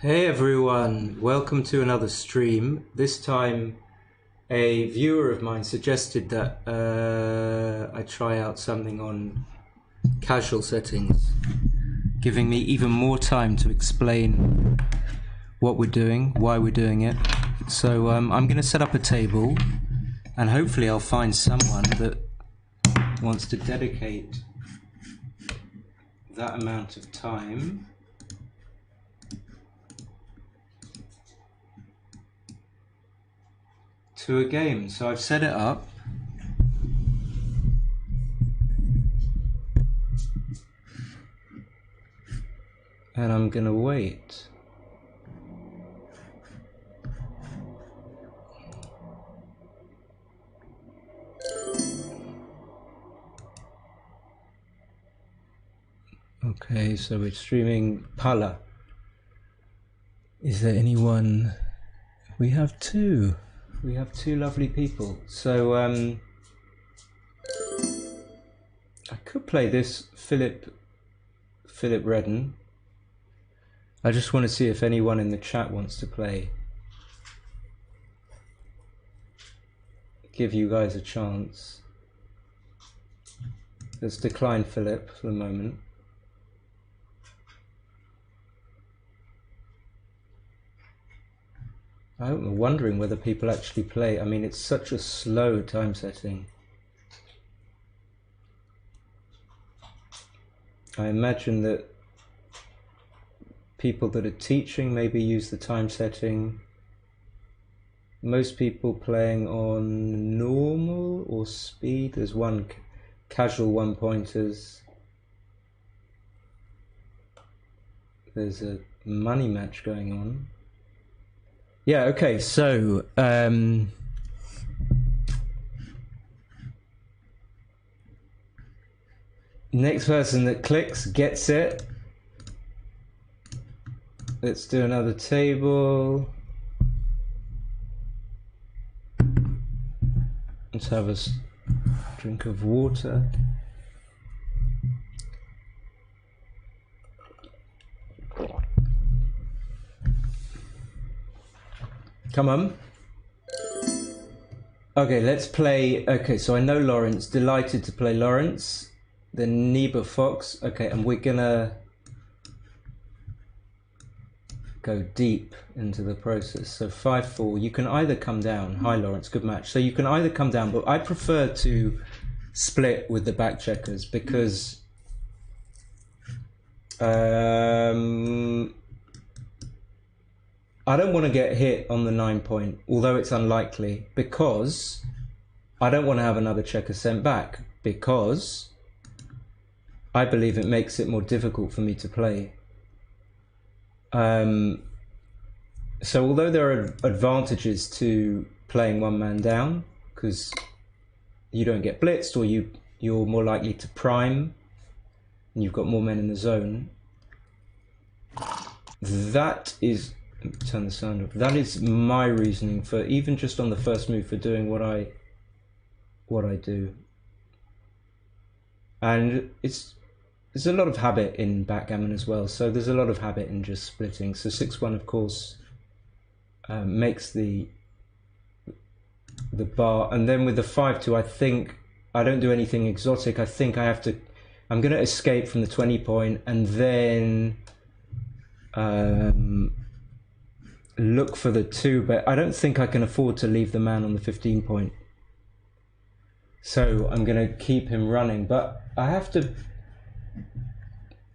Hey everyone, welcome to another stream. This time a viewer of mine suggested that I try out something on casual settings, giving me even more time to explain what we're doing, why we're doing it. So I'm going to set up a table and hopefully I'll find someone that wants to dedicate that amount of time to a game. So I've set it up. And I'm gonna wait. Okay, so we're streaming Pala. Is there anyone? We have two. We have two lovely people. So I could play this Philip Redden. I just want to see if anyone in the chat wants to play. Give you guys a chance. Let's decline Philip for the moment. I'm wondering whether people actually play. I mean, it's such a slow time setting. I imagine that people that are teaching maybe use the time setting. Most people playing on normal or speed. There's one casual one-pointers. There's a money match going on. Yeah, okay, so next person that clicks gets it. Let's do another table. Let's have a drink of water. Come on. Okay, let's play. Okay, so I know Lawrence. Delighted to play Lawrence. Then Neba Fox. Okay, and we're gonna go deep into the process. So 5-4. You can either come down. Hi Lawrence, good match. So you can either come down, but I prefer to split with the back checkers because I don't want to get hit on the 9 point, although it's unlikely, because I don't want to have another checker sent back, because I believe it makes it more difficult for me to play. So although there are advantages to playing one man down, because you don't get blitzed, or you're more likely to prime, and you've got more men in the zone, that is... Turn the sound off. That is my reasoning for, even just on the first move, for doing what I do. And it's there's a lot of habit in backgammon as well, so there's a lot of habit in just splitting. So 6-1 of course makes the bar, and then with the 5-2 I think I don't do anything exotic. I think I'm going to escape from the 20 point and then look for the 2, but I don't think I can afford to leave the man on the 15 point. So I'm going to keep him running, but I have to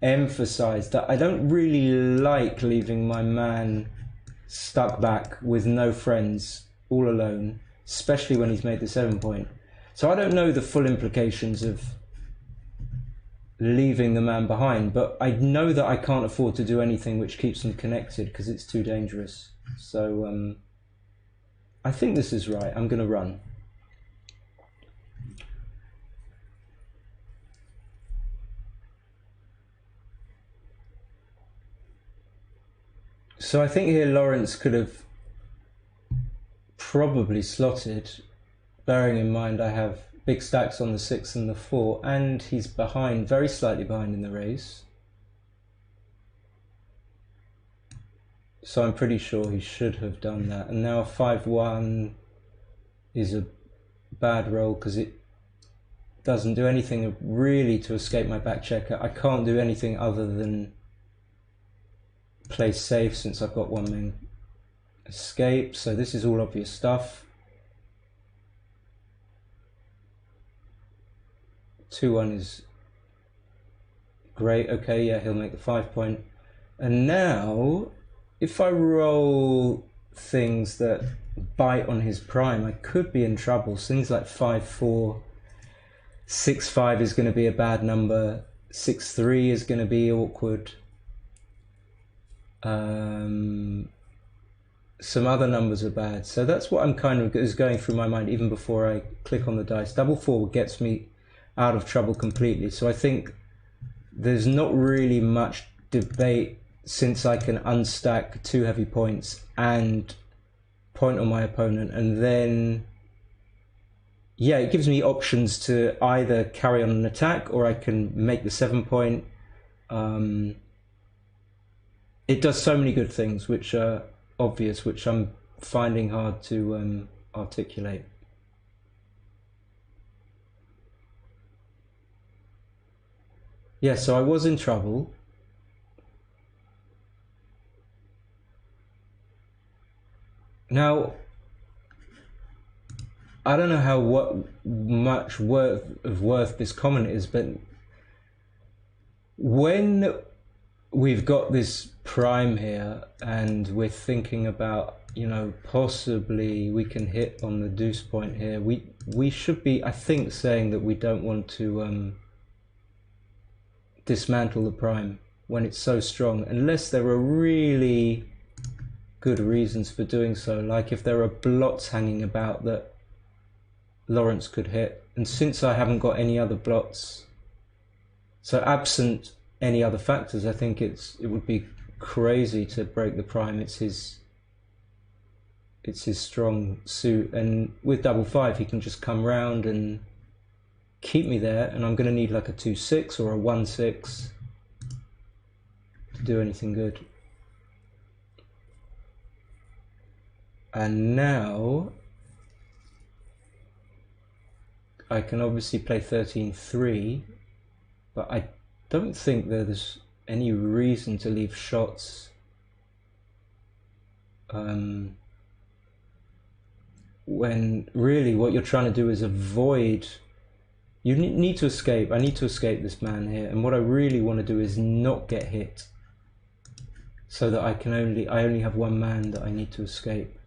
emphasize that I don't really like leaving my man stuck back with no friends, all alone, especially when he's made the 7 point. So I don't know the full implications of leaving the man behind, but I know that I can't afford to do anything which keeps them connected because it's too dangerous. So I think this is right. I'm going to run. So I think here Lawrence could have probably slotted, bearing in mind I have big stacks on the 6 and the 4, and he's behind, very slightly behind in the race. So I'm pretty sure he should have done that. And now 5-1 is a bad roll because it doesn't do anything really to escape my back checker. I can't do anything other than play safe since I've got one main escape. So this is all obvious stuff. 2-1 is great. Okay, yeah, he'll make the 5 point. And now, if I roll things that bite on his prime, I could be in trouble. Things like 5-4, 6-5 is going to be a bad number. 6-3 is going to be awkward. Some other numbers are bad. So that's what I'm kind of is going through my mind even before I click on the dice. 4-4 gets me out of trouble completely. So I think there's not really much debate since I can unstack 2 heavy points and point on my opponent, and then yeah, it gives me options to either carry on an attack or I can make the 7 point. It does so many good things which are obvious, which I'm finding hard to articulate. Yeah, so I was in trouble. Now, I don't know how much worth this comment is, but when we've got this prime here and we're thinking about, you know, possibly we can hit on the deuce point here, we should be, I think, saying that we don't want to dismantle the prime when it's so strong, unless there are really good reasons for doing so, like if there are blots hanging about that Lawrence could hit. And since I haven't got any other blots, so absent any other factors, I think it would be crazy to break the prime. It's his strong suit, and with 5-5 he can just come round and keep me there, and I'm going to need like a 2-6 or a 1-6 to do anything good. And now I can obviously play 13-3, but I don't think there's any reason to leave shots when really what you're trying to do is avoid. You need to escape. I need to escape this man here, and what I really want to do is not get hit, so that I only have one man that I need to escape.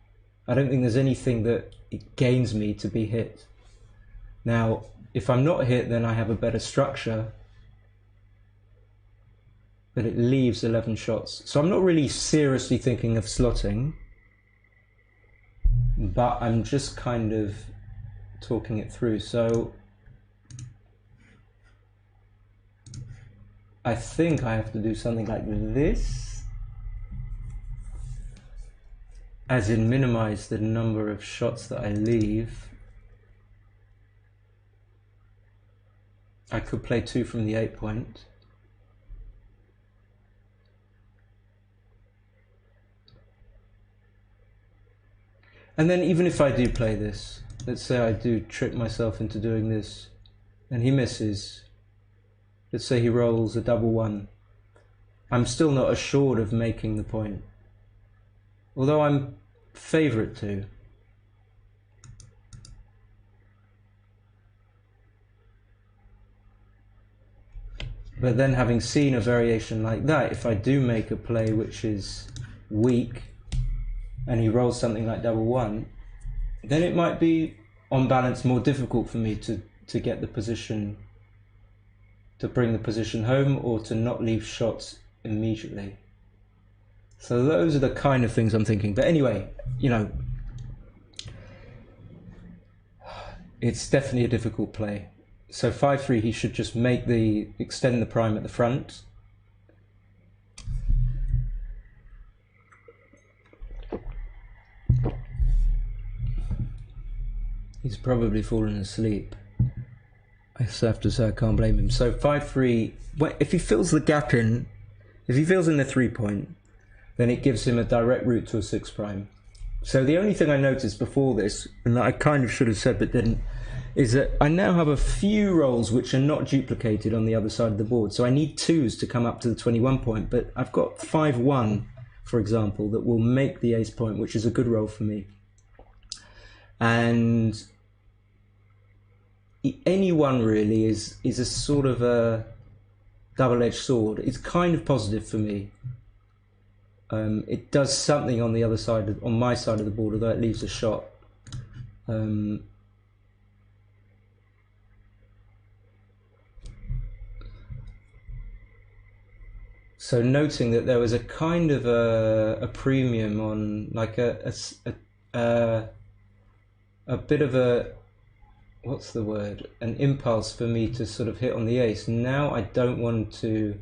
I don't think there's anything that it gains me to be hit. Now, if I'm not hit, then I have a better structure, but it leaves 11 shots. So I'm not really seriously thinking of slotting, but I'm just kind of talking it through. So I think I have to do something like this, as in minimize the number of shots that I leave. I could play 2 from the 8 point. And then even if I do play this, let's say I do trick myself into doing this, and he misses. Let's say he rolls a 1-1. I'm still not assured of making the point, although I'm favourite to. But then, having seen a variation like that, if I do make a play which is weak and he rolls something like 1-1, then it might be on balance more difficult for me to get the position, to bring the position home, or to not leave shots immediately. So those are the kind of things I'm thinking. But anyway, you know, it's definitely a difficult play. So 5-3, he should just extend the prime at the front. He's probably fallen asleep. I have to say I can't blame him. So 5-3, if he fills the gap in, if he fills in the 3 point, then it gives him a direct route to a 6 prime. So the only thing I noticed before this, and that I kind of should have said but didn't, is that I now have a few rolls which are not duplicated on the other side of the board. So I need 2s to come up to the 21 point, but I've got 5-1, for example, that will make the ace point, which is a good roll for me. And any one really is a sort of a double-edged sword. It's kind of positive for me. It does something on the other side, on my side of the board, although it leaves a shot. So noting that there was a kind of a premium on like a bit of a, what's the word, an impulse for me to sort of hit on the ace. Now I don't want to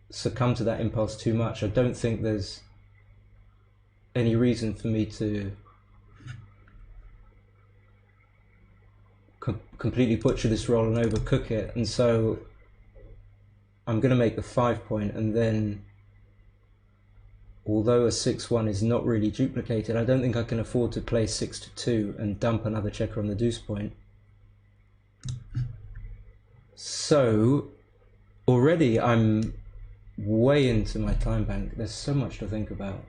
succumb to that impulse too much. I don't think there's any reason for me to completely butcher this roll and overcook it, and so I'm going to make the 5 point, and then although a 6-1 is not really duplicated, I don't think I can afford to play 6-2 and dump another checker on the deuce point. So already I'm way into my time bank. There's so much to think about,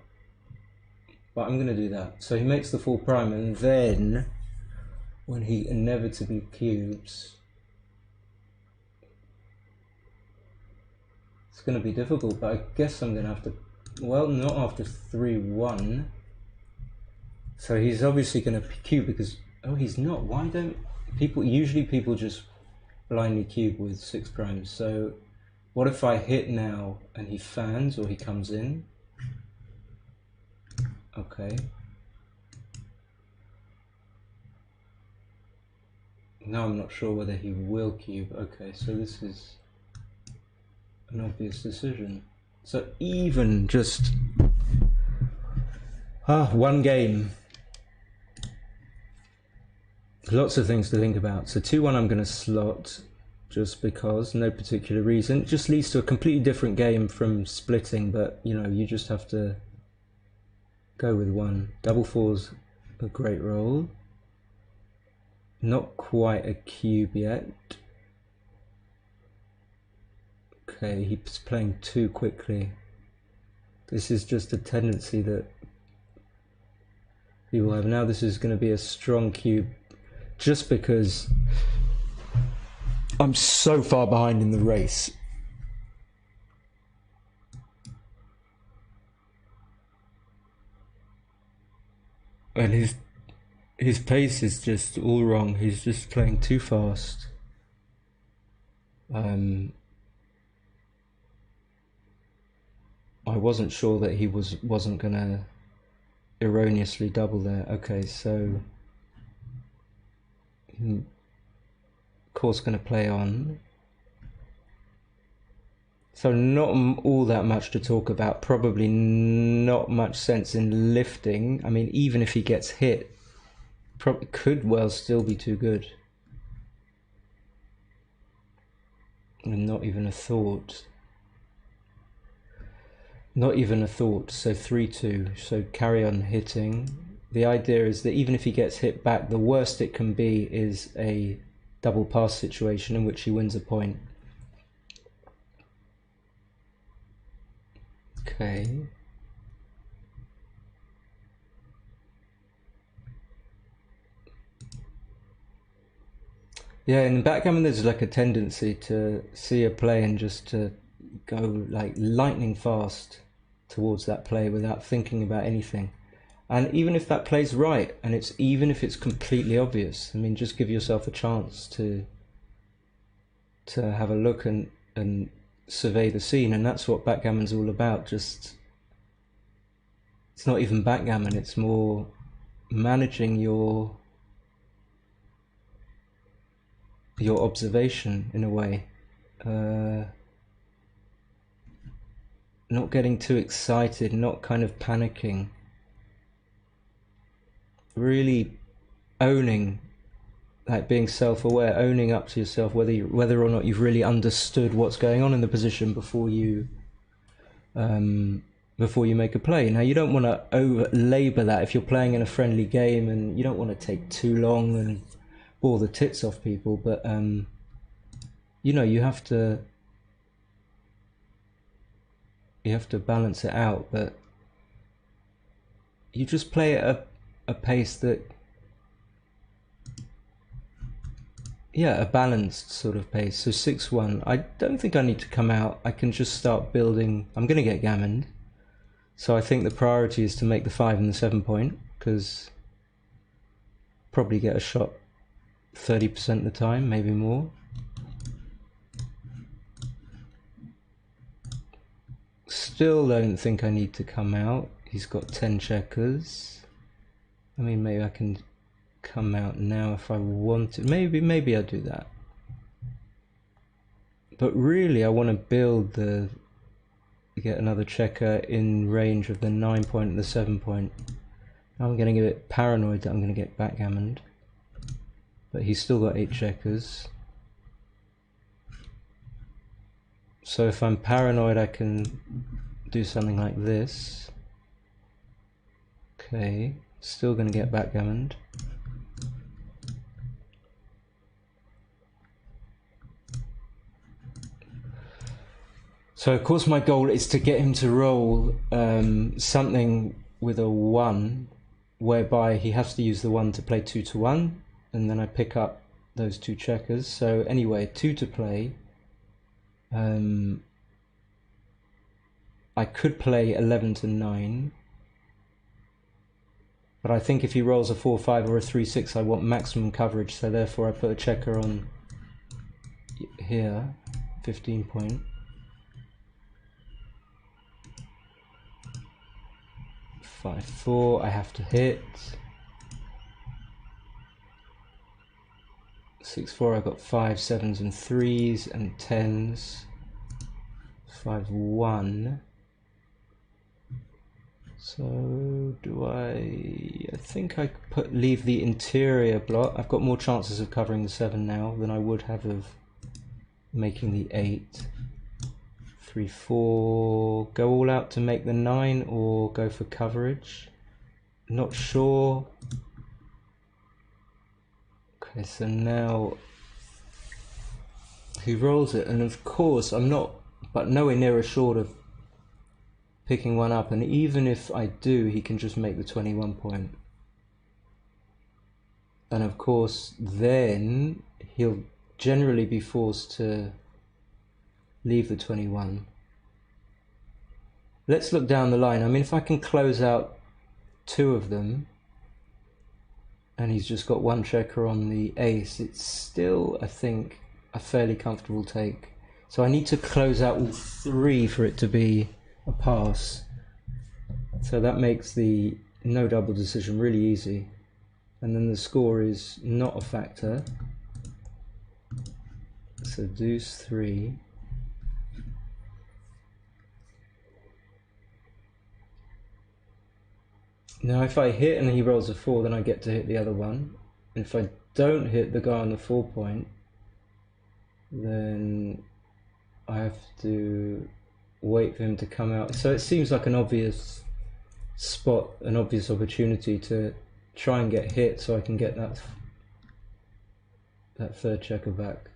but I'm going to do that. So he makes the 4 prime, and then when he inevitably cubes, it's going to be difficult, but I guess I'm going to have to, well, not after 3-1. So he's obviously going to cube because, oh, he's not. Why don't people, usually people just blindly cube with 6 primes. So what if I hit now and he fans or he comes in? Okay. Now I'm not sure whether he will cube. Okay, so this is an obvious decision. So even just one game, lots of things to think about. So 2-1 I'm going to slot just because, no particular reason. It just leads to a completely different game from splitting, but you know, you just have to go with one. Double 4's a great roll. Not quite a cube yet. Okay, he's playing too quickly. This is just a tendency that people have. Now this is going to be a strong cube just because I'm so far behind in the race. And his pace is just all wrong. He's just playing too fast. I wasn't sure that he wasn't gonna erroneously double there. Okay, so of course gonna play on. So not all that much to talk about. Probably not much sense in lifting. I mean, even if he gets hit, probably could well still be too good. And not even a thought. Not even a thought. So 3-2. So carry on hitting. The idea is that even if he gets hit back, the worst it can be is a double pass situation in which he wins a point. Okay. Yeah, in backgammon there's like a tendency to see a play and just to go like lightning fast towards that play without thinking about anything. And even if that play's right, and even if it's completely obvious, I mean, just give yourself a chance to have a look and survey the scene, and that's what backgammon's all about. Just, it's not even backgammon, it's more managing your observation in a way. Not getting too excited, not kind of panicking. Really owning, like being self-aware, owning up to yourself whether or not you've really understood what's going on in the position before you before you make a play. Now you don't want to over labour that if you're playing in a friendly game, and you don't want to take too long and bore the tits off people, but you know, you have to balance it out, but you just play at a pace that, yeah, a balanced sort of pace. So 6-1, I don't think I need to come out. I can just start building. I'm going to get gammoned, so I think the priority is to make the 5 and the 7 point, because probably get a shot 30% of the time, maybe more. Still don't think I need to come out. He's got 10 checkers. I mean, maybe I can come out now if I wanted. Maybe I'll do that. But really, I want to build get another checker in range of the 9 point and the 7 point. I'm getting a bit paranoid that I'm going to get backgammoned. But he's still got 8 checkers. So if I'm paranoid, I can do something like this. Okay, still going to get backgammoned. So of course my goal is to get him to roll something with a 1, whereby he has to use the 1 to play 2 to 1, and then I pick up those 2 checkers. So anyway, 2 to play. I could play 11 to 9, but I think if he rolls a 4-5 or a 3-6, I want maximum coverage, so therefore I put a checker on here, 15 point. 5-4, I have to hit. 6-4, I've got 5 7s and 3s and 10s. 5-1. So do I think I could leave the interior block. I've got more chances of covering the 7 now than I would have of making the 8. 3-4, go all out to make the 9 or go for coverage. Not sure. Okay, so now he rolls it, and of course I'm not, but nowhere near short of picking one up, and even if I do, he can just make the 21 point. And of course then he'll generally be forced to leave the 21. Let's look down the line. I mean, if I can close out 2 of them and he's just got 1 checker on the ace, it's still, I think, a fairly comfortable take. So I need to close out all 3 for it to be a pass. So that makes the no double decision really easy. And then the score is not a factor. So deuce 3. Now if I hit and he rolls a 4, then I get to hit the other one. And if I don't hit the guy on the 4 point, then I have to wait for him to come out. So it seems like an obvious spot, an obvious opportunity to try and get hit so I can get that 3rd checker back.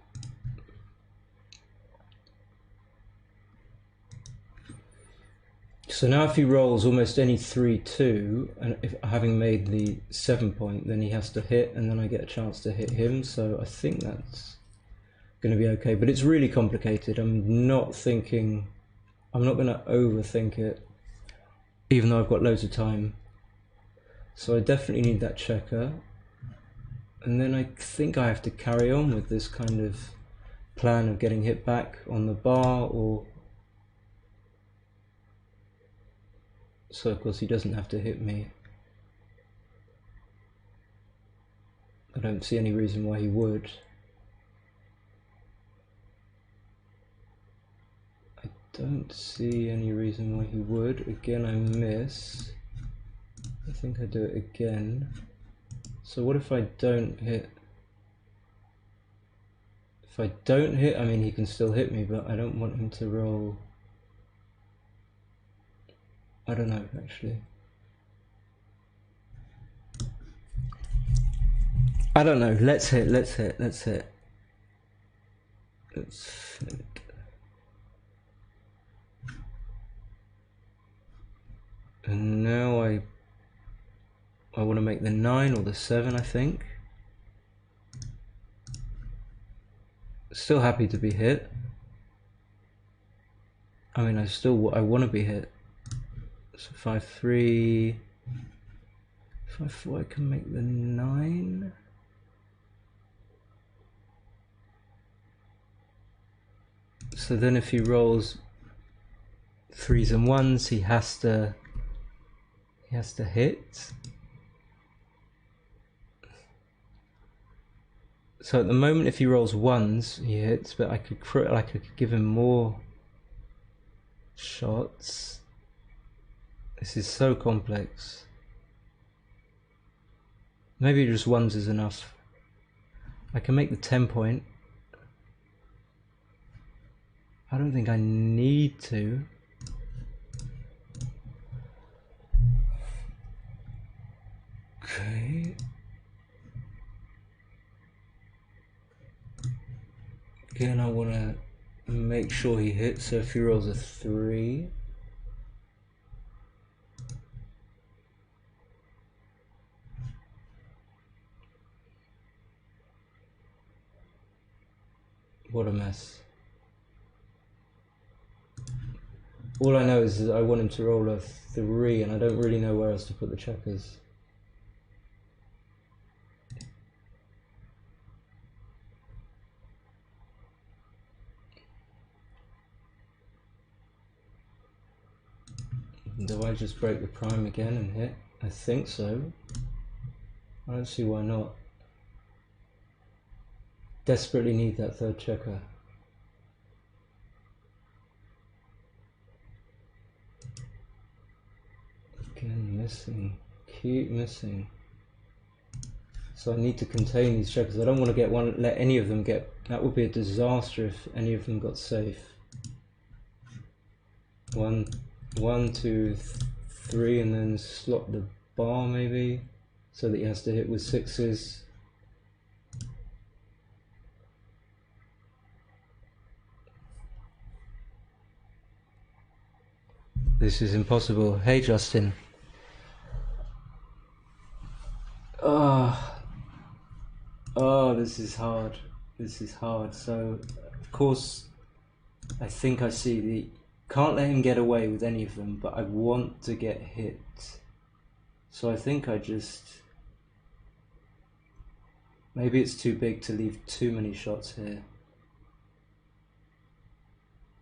So now if he rolls almost any 3-2, and if having made the 7 point, then he has to hit, and then I get a chance to hit him. So I think that's going to be okay, but it's really complicated. I'm not going to overthink it, even though I've got loads of time. So I definitely need that checker, and then I think I have to carry on with this kind of plan of getting hit back on the bar, or so of course he doesn't have to hit me. I don't see any reason why he would. I don't see any reason why he would. Again, I miss. I think I do it again. So what if I don't hit? If I don't hit, I mean, he can still hit me, but I don't want him to roll. I don't know actually. I don't know. Let's hit. Let's hit. Let's hit. Let's hit. And now I want to make the 9 or the 7, I think. Still happy to be hit. I mean, I want to be hit. So 5-3, 5-4. I can make the 9. So then, if he rolls 3s and 1s, he has to hit. So at the moment, if he rolls 1s, he hits. But I could give him more shots. This is so complex. Maybe just 1s is enough. I can make the 10 point. I don't think I need to. Okay. Again, I want to make sure he hits, so if he rolls a 3... What a mess. All I know is that I want him to roll a 3, and I don't really know where else to put the checkers. Do I just break the prime again and hit? I think so. I don't see why not. Desperately need that third checker. Again, missing. Keep missing. So I need to contain these checkers. I don't want to let any of them get... That would be a disaster if any of them got safe. 1, 2, 3, and then slot the bar maybe, so that he has to hit with 6s. This is impossible. Hey Justin. Oh, this is hard. This is hard. So, of course, I think I see the... Can't let him get away with any of them, but I want to get hit. So I think I just... Maybe it's too big to leave too many shots here.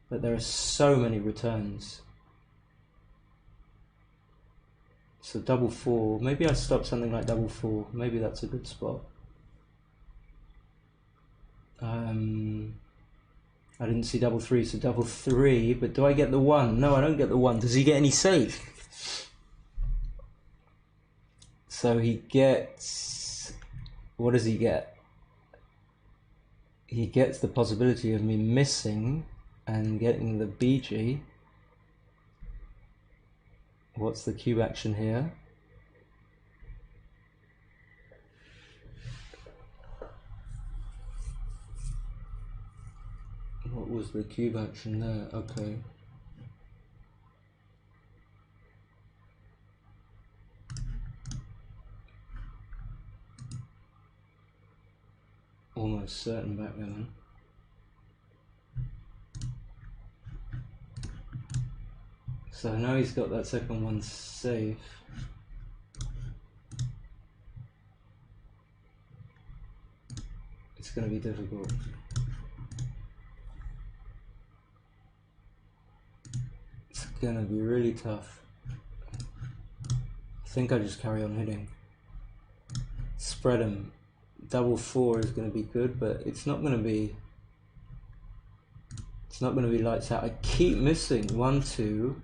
But there are so many returns. So double 4, maybe I stop something like double 4, maybe that's a good spot. I didn't see double 3, so double 3, but do I get the 1? No, I don't get the 1. Does he get any safe? So he gets... What does he get? He gets the possibility of me missing and getting the BG. What's the cube action here? What was the cube action there? Okay. Almost certain backgammon. So now he's got that second one safe. It's going to be difficult. It's going to be really tough. I think I just carry on hitting. Spread him. Double 4 is going to be good, but it's not going to be... It's not going to be lights out. I keep missing. 1, 2...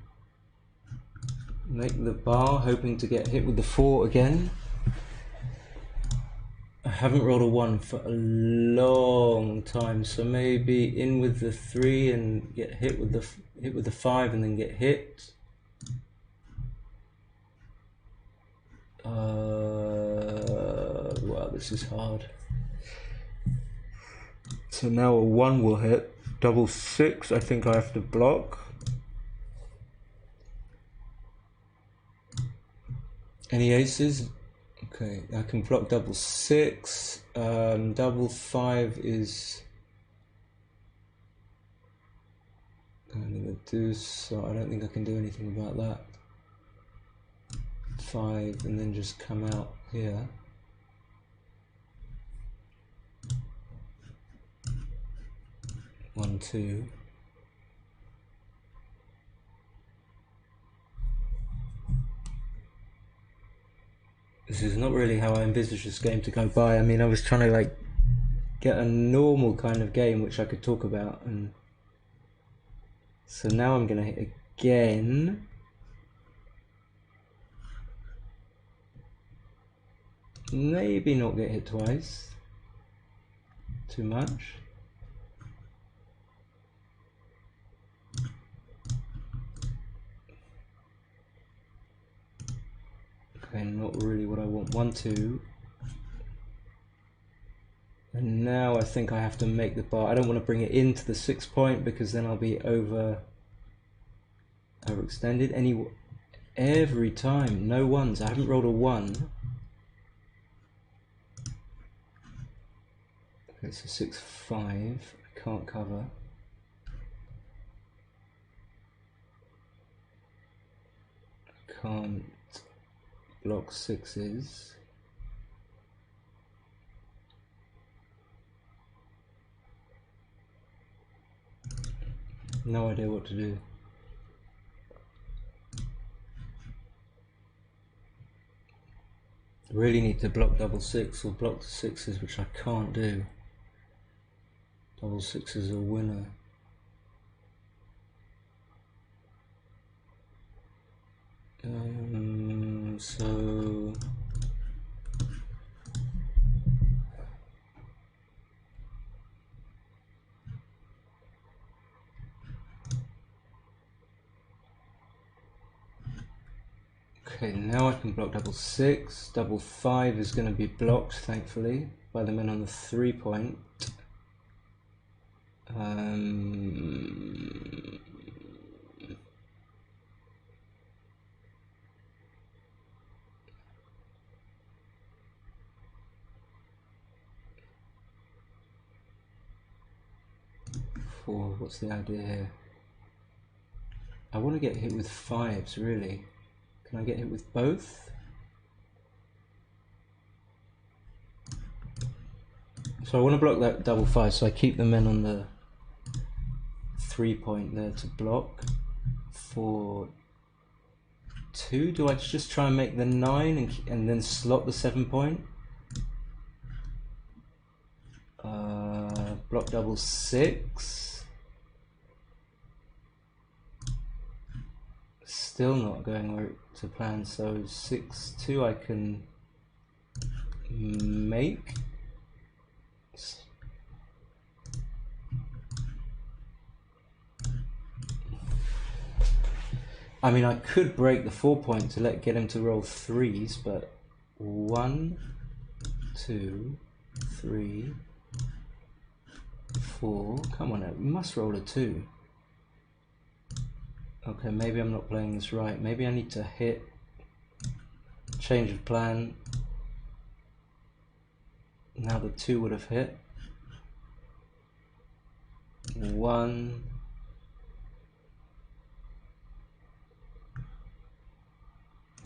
Make the bar, hoping to get hit with the 4 again. I haven't rolled a 1 for a long time, so maybe in with the 3 and get hit with the 5 and then get hit. this is hard. So now a 1 will hit. Double 6, I think I have to block. Any aces? Okay, I can block double 6. Double 5 is kind of a deuce, so I don't think I can do anything about that. 5 and then just come out here. One, two. This is not really how I envisaged this game to go by. I mean, I was trying to like get a normal kind of game which I could talk about, and so now I'm gonna hit again. Maybe not get hit twice. Too much. Okay, not really what I want. 1, 2. And now I think I have to make the bar. I don't want to bring it into the 6 point because then I'll be overextended. Every time, no ones. I haven't rolled a 1. Okay, so 6, 5. I can't cover. I can't block 6s. No idea what to do. Really need to block double 6 or block the 6s, which I can't do. Double 6 is a winner. So okay, now I can block double 6. Double 5 is going to be blocked, thankfully, by the men on the 3 point. 4, what's the idea here? I want to get hit with 5s, really. Can I get hit with both? So I want to block that double 5, so I keep the men on the 3 point there to block. 4, 2. Do I just try and make the 9 and then slot the 7 point? Block double 6. Still not going to plan, so 6, 2 I can make. I mean, I could break the 4 point to get him to roll 3s, but 1, 2, 3, 4. Come on, you must roll a 2. Okay, maybe I'm not playing this right. Maybe I need to hit. Change of plan. Now the 2 would have hit. 1.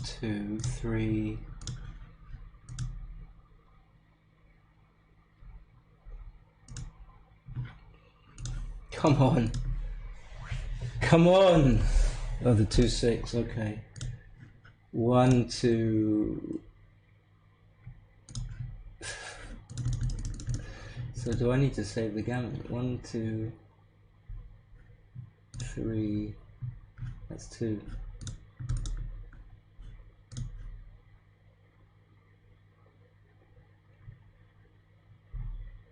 2, 3. Come on. Come on. Oh, the 2, 6. Okay. 1, 2. So do I need to save the gammon? 1, 2, 3. That's 2.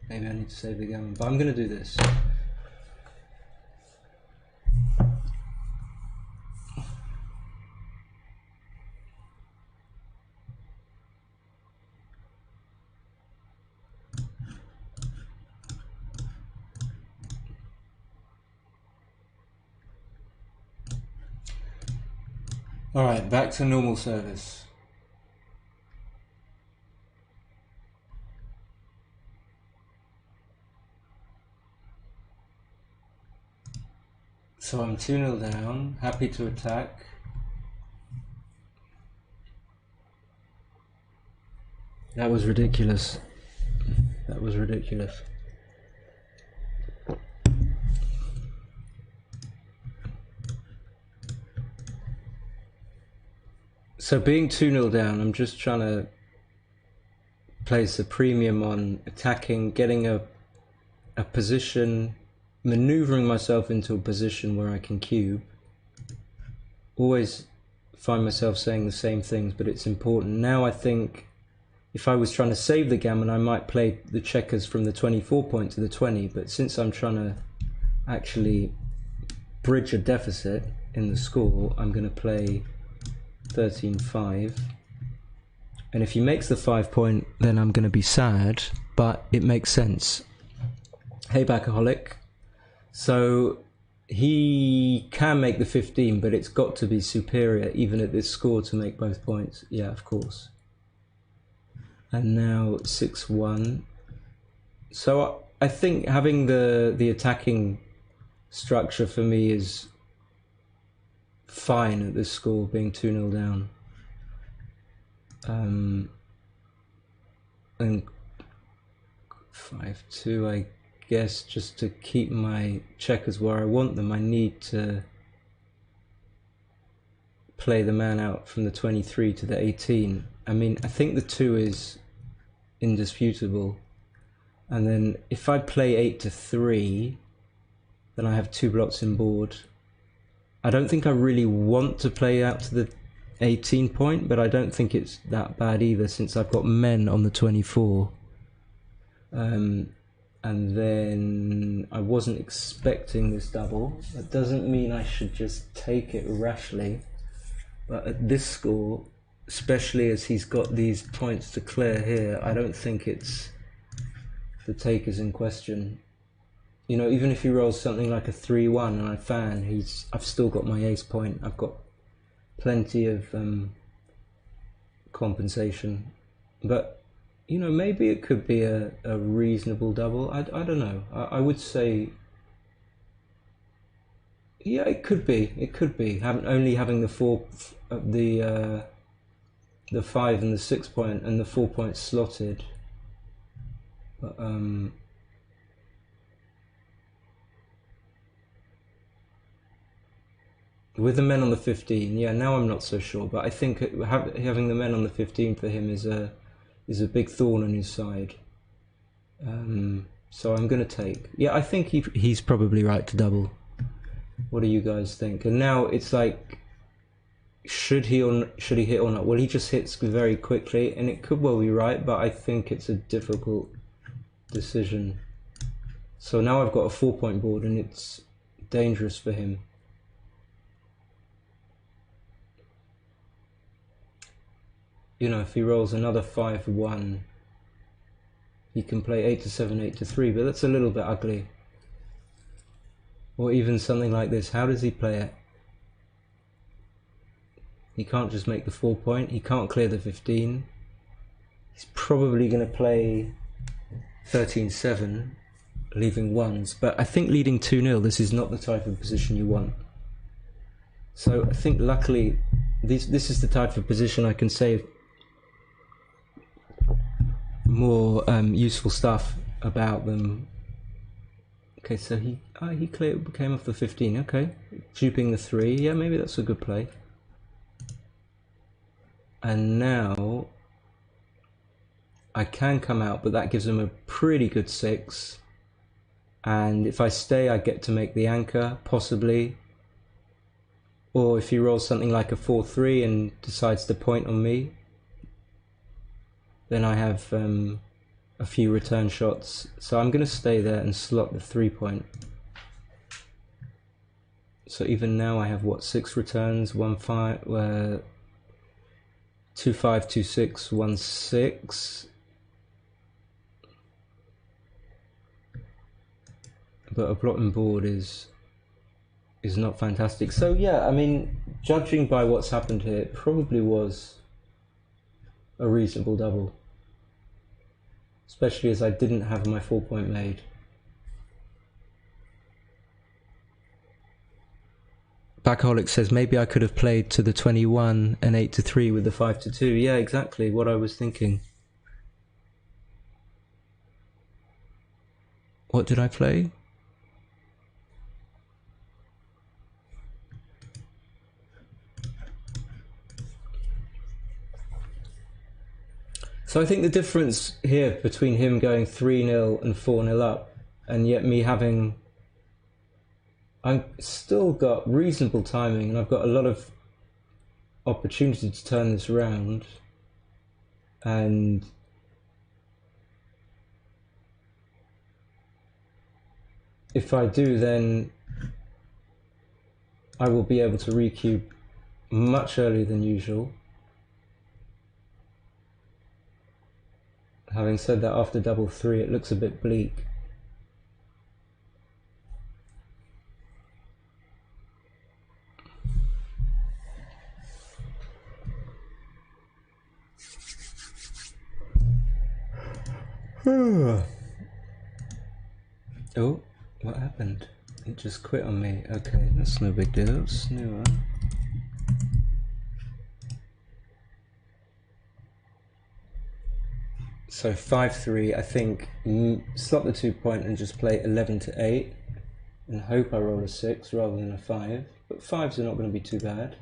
Maybe I need to save the gammon, but I'm going to do this. Alright, back to normal service. So I'm 2-0 down, happy to attack. That was ridiculous. That was ridiculous. So being 2-0 down, I'm just trying to place a premium on attacking, getting a position, maneuvering myself into a position where I can cube. Always find myself saying the same things, but it's important. Now I think if I was trying to save the gammon, I might play the checkers from the 24 point to the 20, but since I'm trying to actually bridge a deficit in the score, I'm going to play 13-5. And if he makes the 5 point, then I'm going to be sad, but it makes sense. Hey, Backaholic. So he can make the 15, but it's got to be superior, even at this score, to make both points. Yeah, of course. And now 6-1. So I think having the attacking structure for me is fine at this score, being 2-0 down. And 5-2, I guess, just to keep my checkers where I want them, I need to play the man out from the 23 to the 18. I mean, I think the 2 is indisputable. And then if I play 8-3, then I have 2 blocks in board. I don't think I really want to play out to the 18 point, but I don't think it's that bad either, since I've got men on the 24. And then I wasn't expecting this double. That doesn't mean I should just take it rashly, but at this score, especially as he's got these points to clear here, I don't think it's the takers in question. You know, even if he rolls something like a 3-1 and I fan, I've still got my ace point. I've got plenty of compensation. But, you know, maybe it could be a reasonable double. I don't know. I would say, yeah, it could be. It could be. Only having the 5 and the 6 point and the 4 points slotted. But with the men on the 15, yeah, now I'm not so sure. But I think having the men on the 15 for him is a big thorn on his side. So I'm going to take. Yeah, I think he's probably right to double. What do you guys think? And now it's like, should he hit or not? Well, he just hits very quickly, and it could well be right, but I think it's a difficult decision. So now I've got a 4 point board, and it's dangerous for him. You know, if he rolls another 5-1, he can play 8-7, 8-3, but that's a little bit ugly. Or even something like this. How does he play it? He can't just make the 4 point. He can't clear the 15. He's probably going to play 13-7, leaving ones. But I think leading 2-0, this is not the type of position you want. So I think luckily, this is the type of position I can save more useful stuff about them. Okay, so he came off the 15. Okay, duping the 3. Yeah, maybe that's a good play. And now I can come out, but that gives him a pretty good 6. And if I stay, I get to make the anchor, possibly. Or if he rolls something like a 4-3 and decides to point on me, then I have a few return shots. So I'm going to stay there and slot the 3 point. So even now I have, what, 6 returns, 1-5, 2-5, 2-6, 1-6. But a blotting board is is not fantastic. So yeah, I mean, judging by what's happened here, it probably was a reasonable double. Especially as I didn't have my 4-point made. Backaholic says, maybe I could have played to the 21 and 8-3 with the 5-2. Yeah, exactly what I was thinking. What did I play? So I think the difference here between him going 3-0 and 4-0 up, and yet me having... I've still got reasonable timing, and I've got a lot of opportunity to turn this around. And if I do, then I will be able to recube much earlier than usual. Having said that, after double 3, it looks a bit bleak. Oh, what happened? It just quit on me. Okay, that's no big deal. Snoozer. So 5-3, I think slot the 2-point and just play 11-8 and hope I roll a 6 rather than a 5. But 5s are not going to be too bad.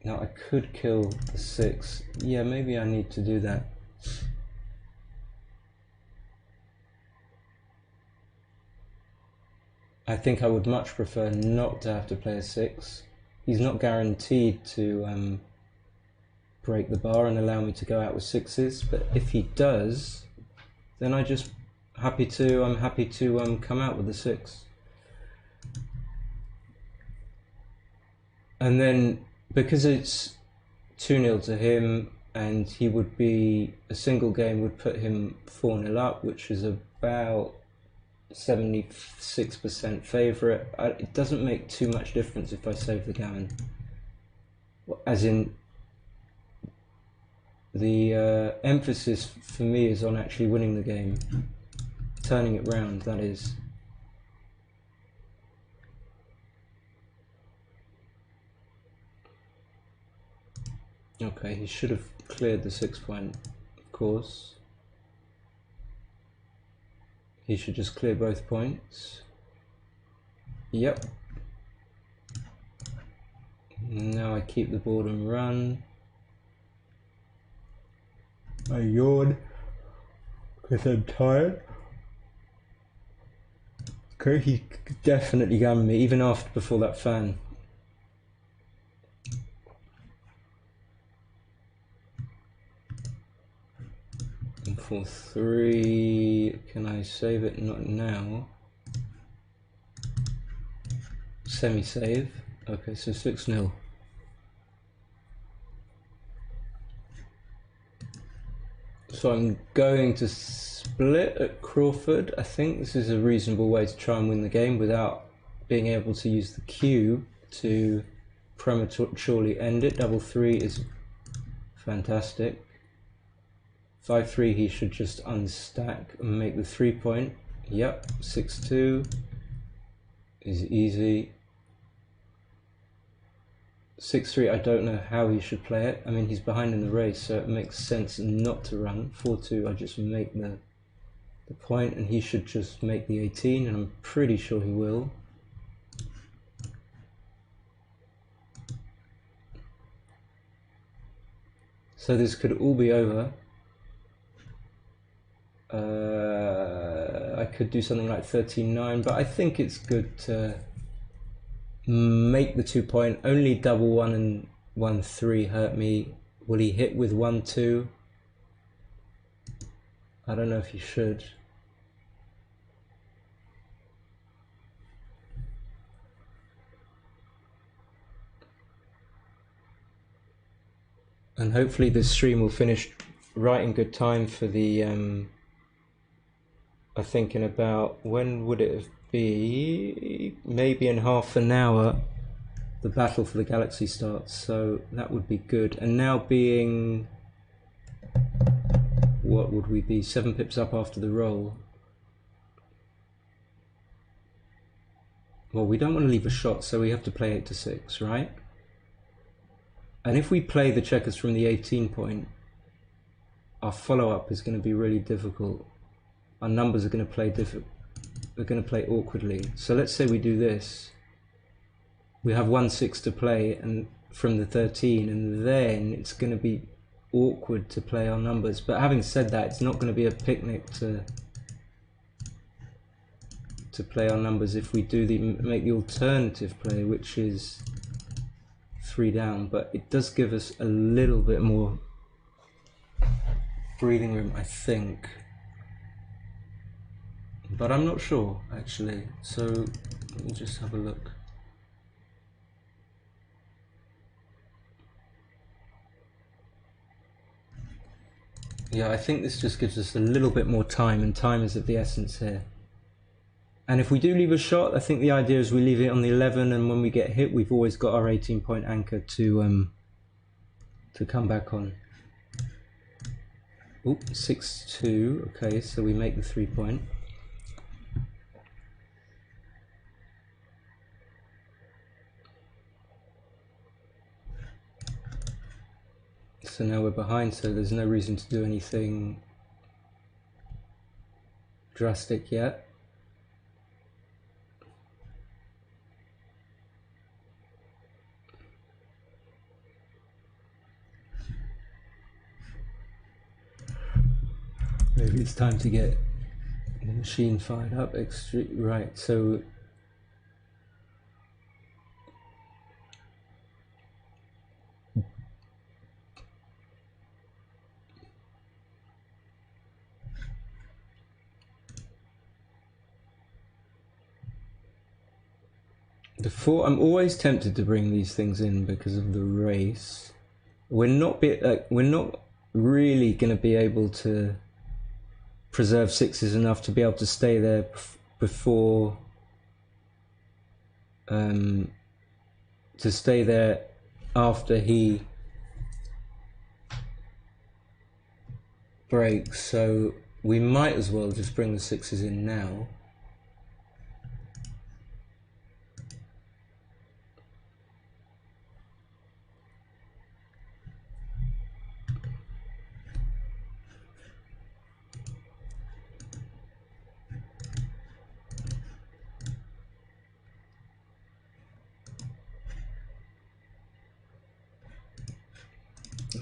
Now I could kill the 6. Yeah, maybe I need to do that. I think I would much prefer not to have to play a 6. He's not guaranteed to break the bar and allow me to go out with 6s, but if he does, then I'm happy to come out with the 6. And then because it's 2-0 to him, and he would be, a single game would put him 4-0 up, which is about 76% favourite. It doesn't make too much difference if I save the gammon. As in, the emphasis for me is on actually winning the game. Turning it round, that is. Okay, he should have cleared the 6-point, of course. He should just clear both points. Yep. Now I keep the board and run. I yawn because I'm tired. Okay, he definitely gammed me, even before that fan. And 4-3, can I save it? Not now. Semi-save. Okay, so 6-0. So I'm going to split at Crawford. I think this is a reasonable way to try and win the game without being able to use the cube to prematurely end it. Double 3 is fantastic. 5-3, he should just unstack and make the 3-point. Yep, 6-2 is easy. 6-3, I don't know how he should play it. I mean, he's behind in the race, so it makes sense not to run. 4-2, I just make the point, and he should just make the 18, and I'm pretty sure he will. So this could all be over. I could do something like 13-9, but I think it's good to make the 2-point. Only double 1 and 1-3 hurt me. Will he hit with 1-2? I don't know if he should. And hopefully this stream will finish right in good time for the, I think in about, when would it have be maybe in half an hour the battle for the galaxy starts, so that would be good. And now being, what would we be, 7 pips up after the roll. Well, we don't want to leave a shot, so we have to play 8 to 6, right? And if we play the checkers from the 18 point, our follow-up is going to be really difficult. Our numbers are going to play awkwardly. So let's say we do this. We have 1-6 to play and from the 13, and then it's going to be awkward to play our numbers. But having said that, it's not going to be a picnic to play our numbers if we do make the alternative play, which is 3 down. But it does give us a little bit more breathing room, I think, but I'm not sure actually, so let me just have a look. Yeah, I think this just gives us a little bit more time, and time is of the essence here. And if we do leave a shot, I think the idea is we leave it on the 11, and when we get hit, we've always got our 18 point anchor to come back on. Oh, 6-2, okay, so we make the 3 point. So now we're behind, so there's no reason to do anything drastic yet. Maybe it's time to get the machine fired up. Right, so I'm always tempted to bring these things in because of the race. We're not really going to be able to preserve 6s enough to be able to stay there before to stay there after he breaks, so we might as well just bring the 6s in now.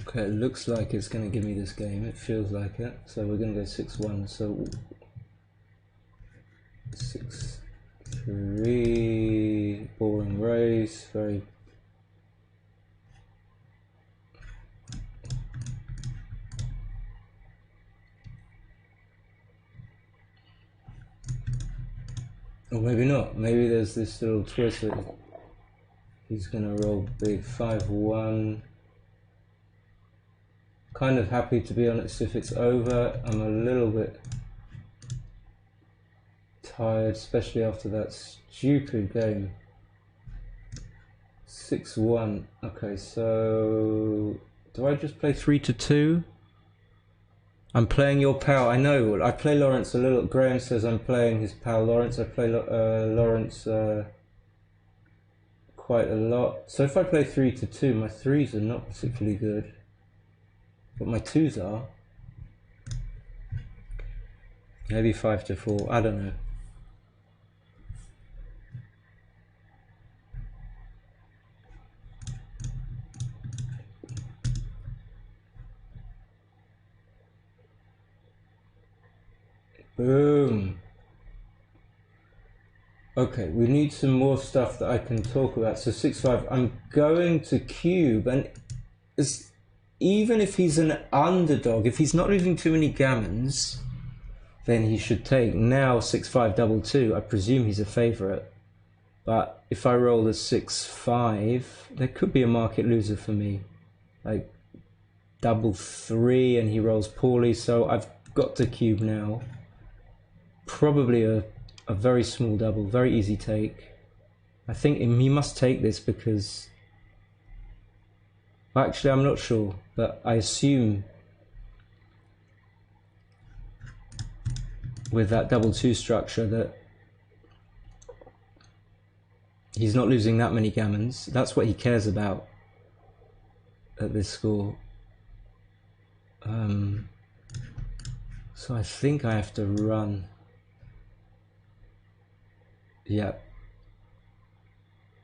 Okay, it looks like it's going to give me this game. It feels like it. So we're going to go 6-1. So 6-3. Boring race. Very. Or maybe not. Maybe there's this little twist that he's going to roll big. 5-1. Kind of happy, to be honest, if it's over. I'm a little bit tired, especially after that stupid game. 6-1. Okay, so do I just play 3-2? I'm playing your pal. I know. I play Lawrence a little. Graham says I'm playing his pal Lawrence. I play Lawrence quite a lot. So if I play 3-2, my 3s are not particularly good. But my 2s are. Maybe 5-4, I don't know. Boom. Okay, we need some more stuff that I can talk about. So 6-5, I'm going to cube, and even if he's an underdog, if he's not losing too many gammons, then he should take. Now 6-5 2-2, I presume he's a favourite. But if I roll a 6-5, there could be a market loser for me. Like 3-3 and he rolls poorly, so I've got to cube now. Probably a a very small double, very easy take. I think he must take this because... Well, actually, I'm not sure, but I assume with that double two structure that he's not losing that many gammons. That's what he cares about at this score. So I think I have to run. Yeah.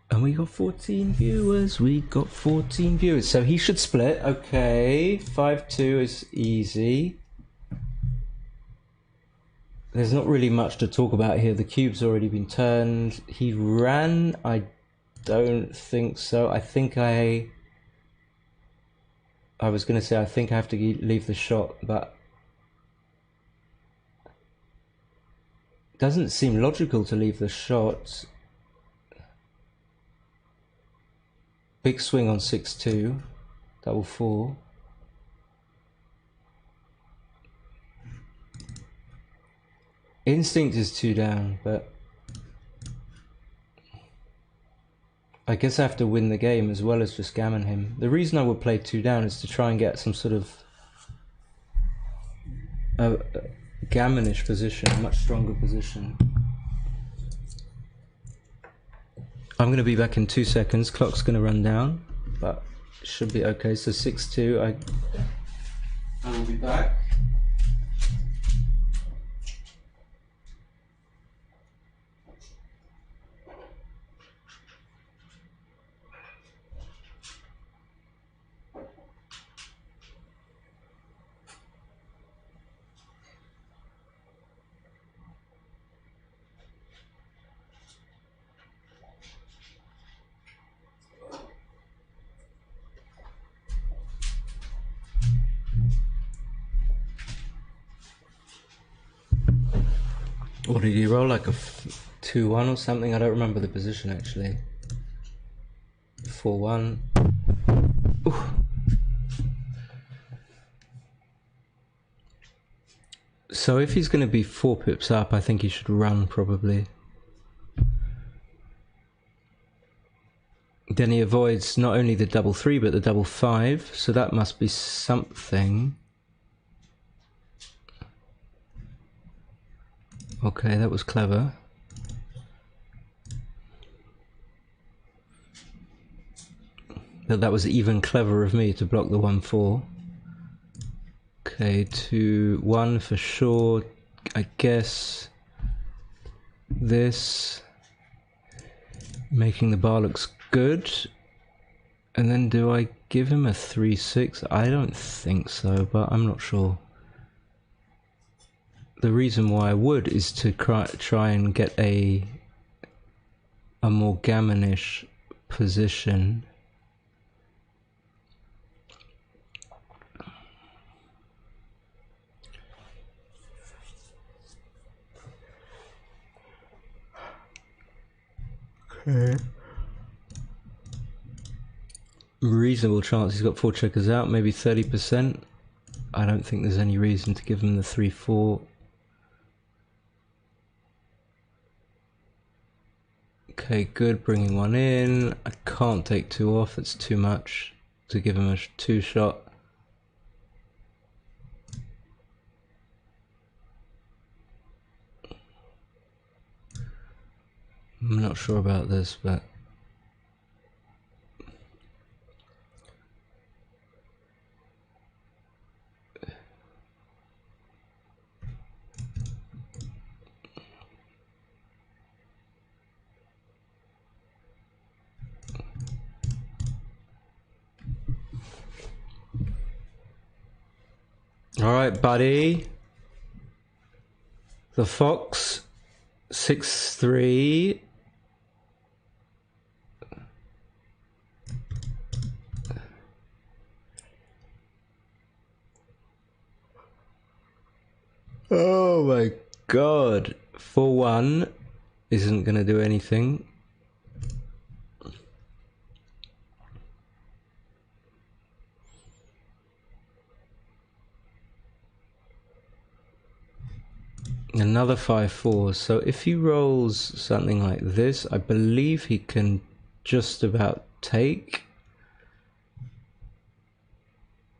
And we got 14 viewers. We got 14 viewers. So he should split. Okay. 5-2 is easy. There's not really much to talk about here. The cube's already been turned. He ran. I don't think so. I think I was going to say I think I have to leave the shot, but it doesn't seem logical to leave the shot. Big swing on 6-2, double four. Instinct is 2 down, but I guess I have to win the game as well as just gammon him. The reason I would play 2 down is to try and get some sort of a gammonish position, a much stronger position. I'm going to be back in 2 seconds. Clock's going to run down, but it should be okay. So 6-2. I will be back. What did he roll? Like a 2-1 or something? I don't remember the position actually. 4-1. Ooh. So if he's going to be 4 pips up, I think he should run probably. Then he avoids not only the double 3 but the double 5, so that must be something. Okay, that was clever. But that was even clever of me to block the 1-4. Okay, 2-1 for sure. I guess this making the bar looks good. And then do I give him a 3-6? I don't think so, but I'm not sure. The reason why I would is to try and get a more gammonish position. Okay. Reasonable chance he's got 4 checkers out, maybe 30%. I don't think there's any reason to give him the 3-4. Okay, good, bringing 1 in. I can't take 2 off, it's too much to give him a 2 shot. I'm not sure about this, but alright, buddy. The Fox 6-3. Oh my god. 4-1 isn't gonna do anything. Another 5-4. So if he rolls something like this, I believe he can just about take.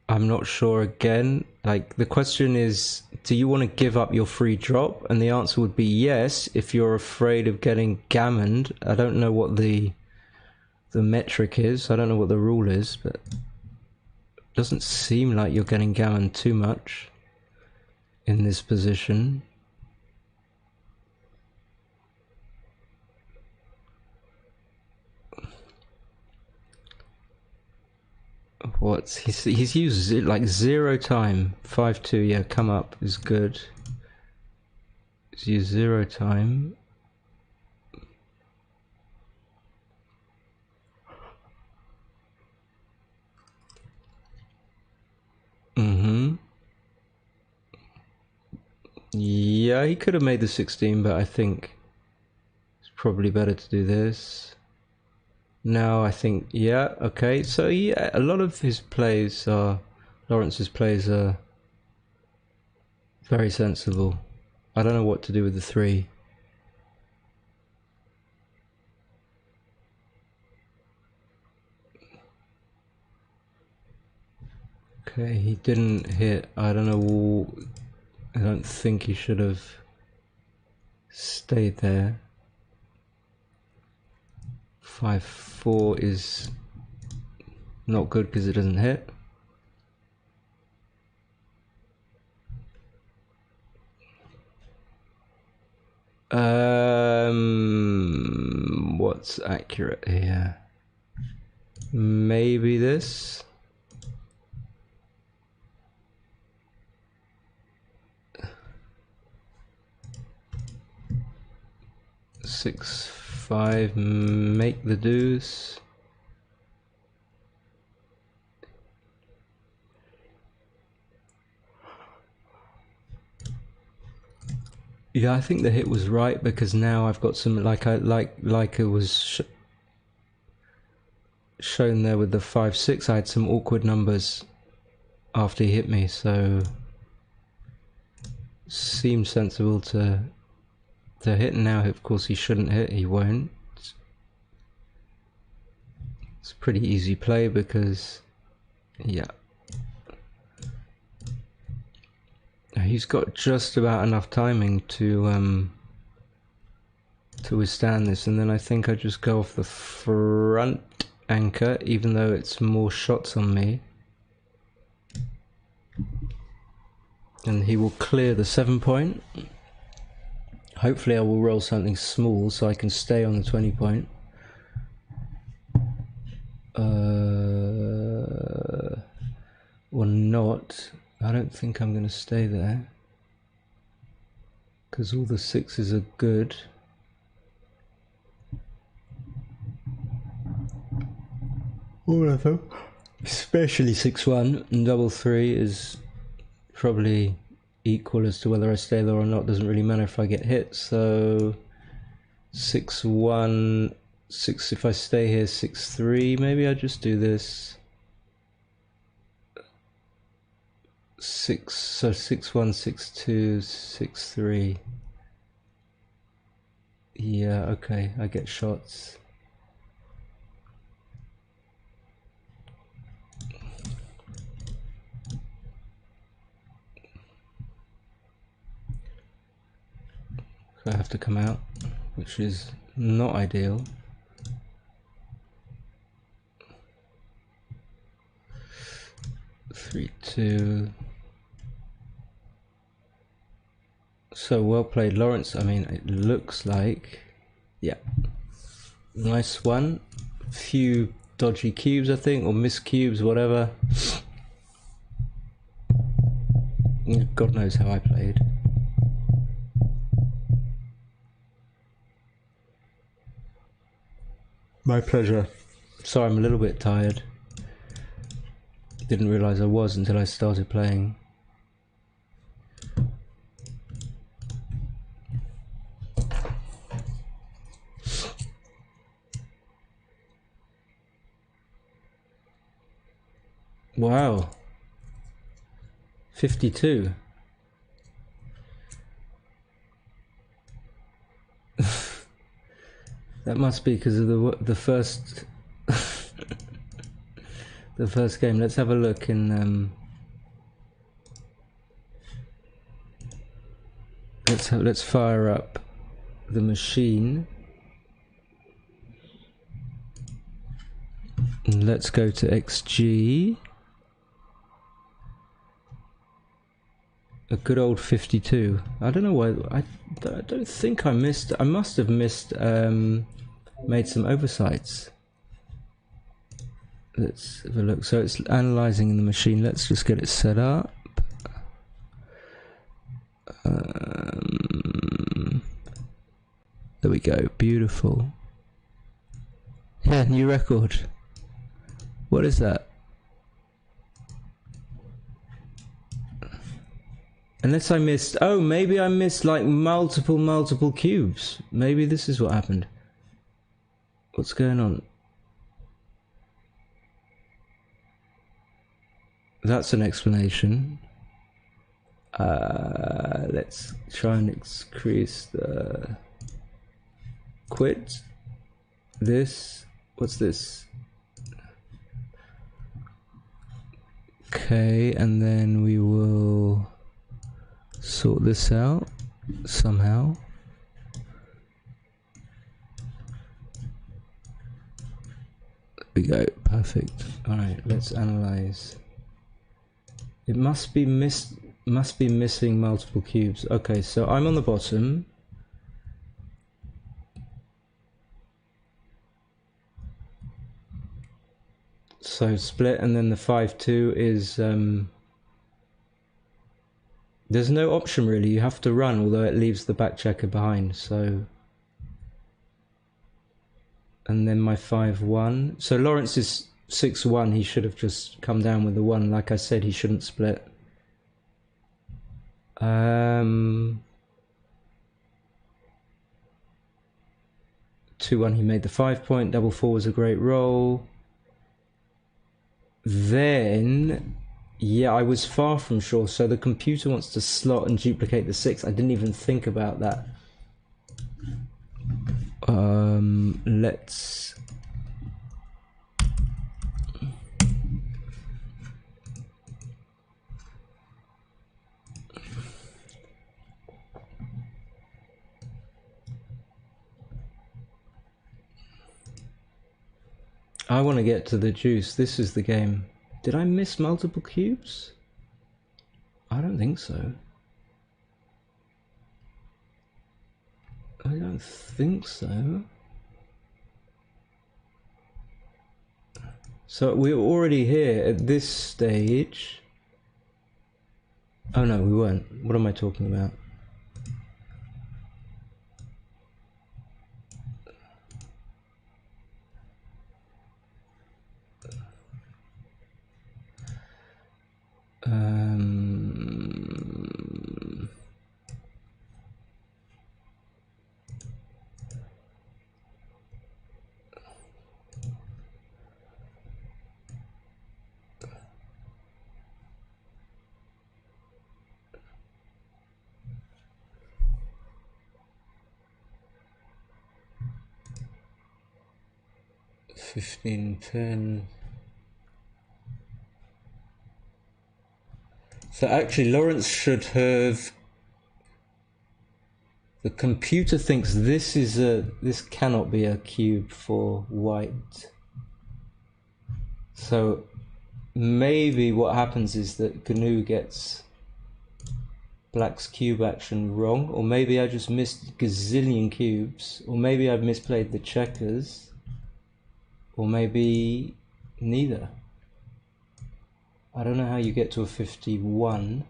I'm not sure again. Like, the question is, do you want to give up your free drop? And the answer would be yes, if you're afraid of getting gammoned. I don't know what the metric is. I don't know what the rule is, but it doesn't seem like you're getting gammoned too much in this position. He's used like 0 time. 5-2, yeah, come up is good. He's used 0 time. Yeah, he could have made the 16, but I think it's probably better to do this. No, I think, yeah, okay. So yeah, a lot of his plays are, Lawrence's plays are very sensible. I don't know what to do with the 3. Okay, he didn't hit. I don't know. I don't think he should have stayed there. 5-4 is not good because it doesn't hit. What's accurate here? Maybe this. Six, 5, make the deuce. Yeah, I think the hit was right because now I've got some, like it was shown there with the 5-6. I had some awkward numbers after he hit me, so seems sensible to hit. Now, of course, he shouldn't hit. He won't. It's a pretty easy play because, yeah, he's got just about enough timing to withstand this, and then I think I just go off the front anchor, even though it's more shots on me, and he will clear the 7 point. Hopefully I will roll something small so I can stay on the 20 point. Or not. I don't think I'm going to stay there because all the 6s are good. All of them, especially 6-1 and double 3 is probably equal as to whether I stay there or not. Doesn't really matter if I get hit. So 6-1, 6. If I stay here, 6-3. Maybe I just do this. 6. So 6-1, 6-2, 6-3. Yeah, okay. I get shots. I have to come out, which is not ideal. Three, 2. So well played, Lawrence. I mean, it looks like, yeah, nice one. Few dodgy cubes, I think, or missed cubes, whatever. God knows how I played. My pleasure. Sorry, I'm a little bit tired. Didn't realise I was until I started playing. Wow. 52. That must be because of the first the first game. Let's have a look in let's fire up the machine. And let's go to XG. A good old 52. I don't know why. I don't think I missed. I must have missed. Made some oversights. Let's have a look. So it's analyzing in the machine. Let's just get it set up. There we go. Beautiful. Yeah, new record. What is that? Unless I missed... Oh, maybe I missed like multiple cubes. Maybe this is what happened. What's going on? That's an explanation. Let's try and increase the... Quit. This. What's this? Okay, and then we will... sort this out somehow. There we go, perfect. Alright, let's analyze. It must be missing multiple cubes. Okay, so I'm on the bottom. So split, and then the 5-2 is there's no option really, you have to run, although it leaves the back checker behind, so... And then my 5-1. So Lawrence is 6-1, he should have just come down with the 1. Like I said, he shouldn't split. 2-1, he made the 5 point, double 4 was a great roll. Then... yeah, I was far from sure. So the computer wants to slot and duplicate the 6. I didn't even think about that. Let's... I want to get to the juice. This is the game. Did I miss multiple cubes? I don't think so. I don't think so. So we're already here at this stage. Oh no, we weren't. What am I talking about? $15.10. So actually Lawrence should have... The computer thinks this cannot be a cube for white. So maybe what happens is that GNU gets black's cube action wrong, or maybe I just missed gazillion cubes, or maybe I've misplayed the checkers, or maybe neither. I don't know how you get to a 51.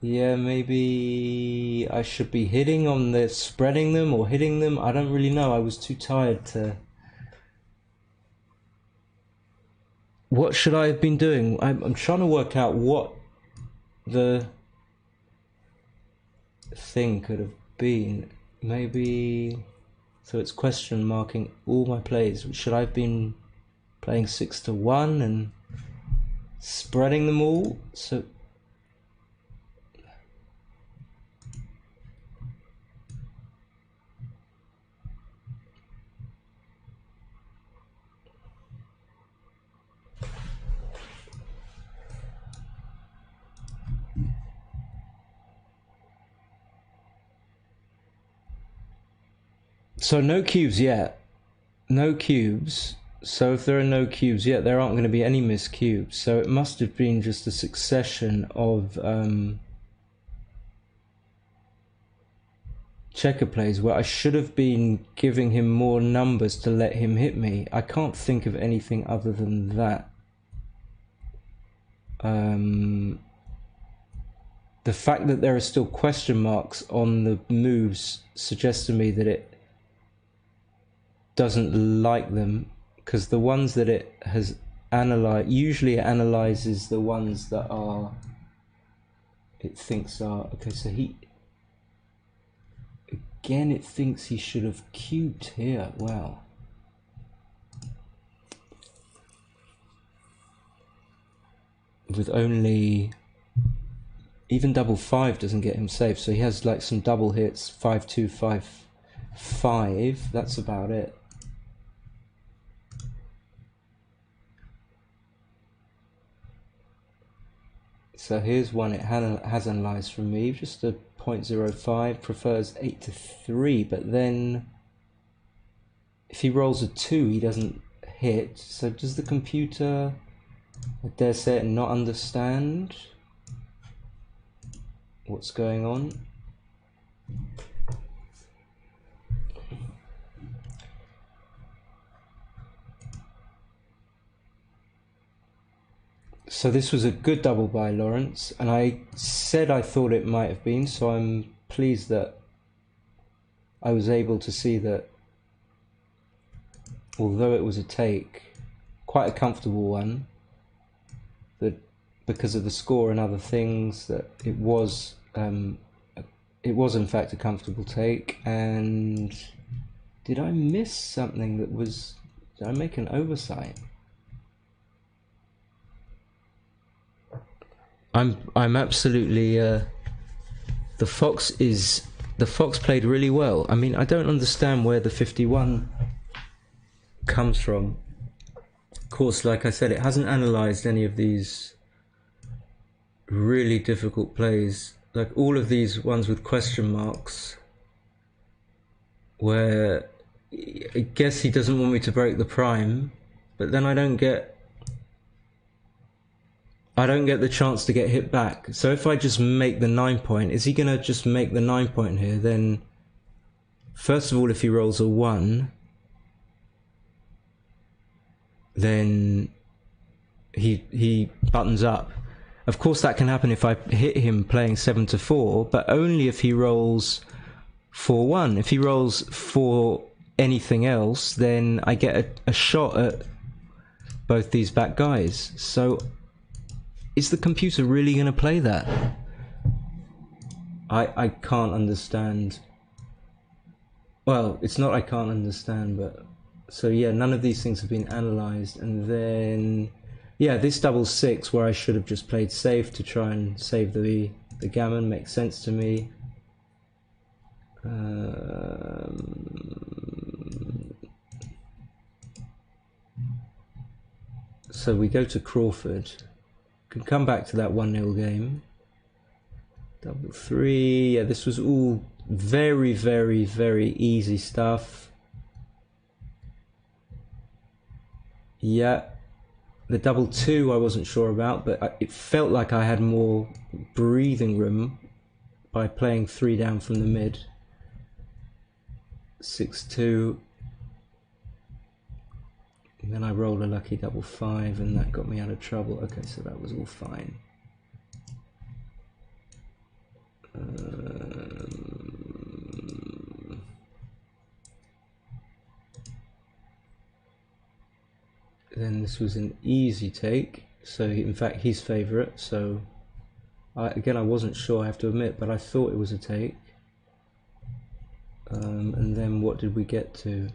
Yeah, maybe I should be hitting on the spreading them or hitting them. I don't really know. I was too tired to... What should I have been doing? I'm trying to work out what the thing could have been. Maybe... So it's question marking all my plays. Should I have been playing 6-1 and spreading them all? So So no cubes yet. No cubes. So if there are no cubes yet, there aren't going to be any missed cubes. So it must have been just a succession of checker plays where I should have been giving him more numbers to let him hit me. I can't think of anything other than that. The fact that there are still question marks on the moves suggests to me that it doesn't like them, because the ones that it has analyzed, usually it analyzes the ones that are, it thinks are, okay, so again it thinks he should have cubed here. Wow. With only, even double 5 doesn't get him safe, so he has like some double hits, 5-2, 5-5, that's about it. So here's one it has analysed from me, just a 0.05, prefers 8-3, but then if he rolls a 2 he doesn't hit, so does the computer, I dare say it, not understand what's going on? So this was a good double by Lawrence, and I said I thought it might have been, so I'm pleased that I was able to see that although it was a take, quite a comfortable one, that because of the score and other things, that it was in fact a comfortable take. And did I miss something that was, did I make an oversight? I'm absolutely the fox played really well. I mean, I don't understand where the 51 comes from. Of course, like I said, it hasn't analysed any of these really difficult plays, like all of these ones with question marks, where I guess he doesn't want me to break the prime, but then I don't get the chance to get hit back. So if I just make the 9 point, is he gonna just make the 9 point here? Then first of all, if he rolls a 1, then he buttons up. Of course that can happen if I hit him playing 7-4, but only if he rolls 4-1. If he rolls for anything else, then I get a shot at both these back guys. So is the computer really going to play that? I can't understand. Well, it's not I can't understand, but so yeah, none of these things have been analysed. And then yeah, this double 6 where I should have just played safe to try and save the gammon makes sense to me. So we go to Crawford. Can come back to that 1-0 game. Double 3. Yeah, this was all very, very, very easy stuff. Yeah, the double 2 I wasn't sure about, but it felt like I had more breathing room by playing 3 down from the mid. 6-2. And then I rolled a lucky double 5 and that got me out of trouble. Okay, so that was all fine. Then this was an easy take, so in fact his favourite, so again I wasn't sure, I have to admit, but I thought it was a take. And then what did we get to?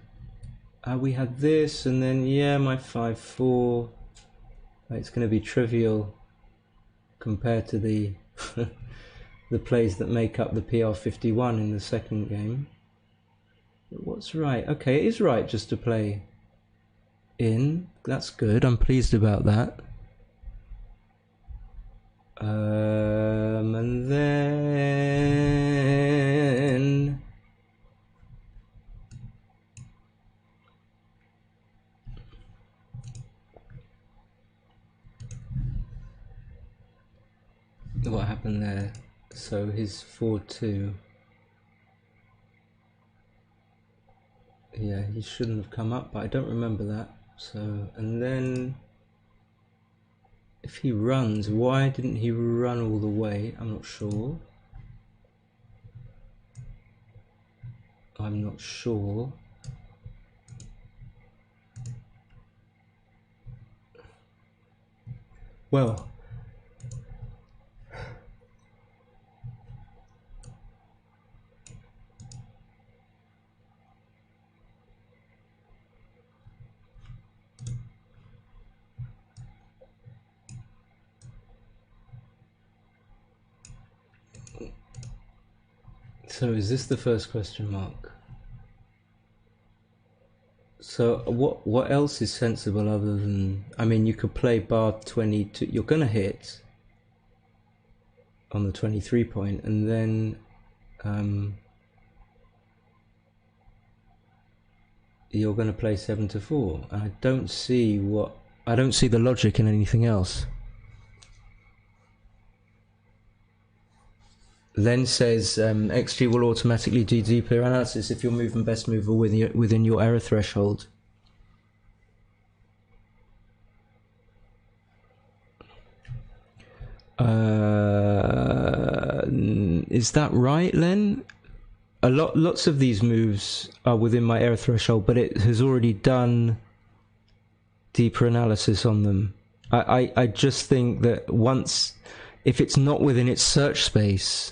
We had this, and then yeah, my 5-4. It's going to be trivial compared to the the plays that make up the PR51 in the second game. But what's right? Okay, it is right just to play in. That's good. I'm pleased about that. And then down there, so his 4-2. Yeah, he shouldn't have come up, but I don't remember that. So, and then if he runs, why didn't he run all the way? I'm not sure. I'm not sure. Well, so is this the first question mark? So what else is sensible other than, I mean, you could play bar 22, you're gonna hit on the 23 point, and then you're gonna play 7-4. And I don't see the logic in anything else. Len says XG will automatically do deeper analysis if you're moving best mover within your error threshold. Is that right, Len? Lots of these moves are within my error threshold, but it has already done deeper analysis on them. I just think that once, if it's not within its search space,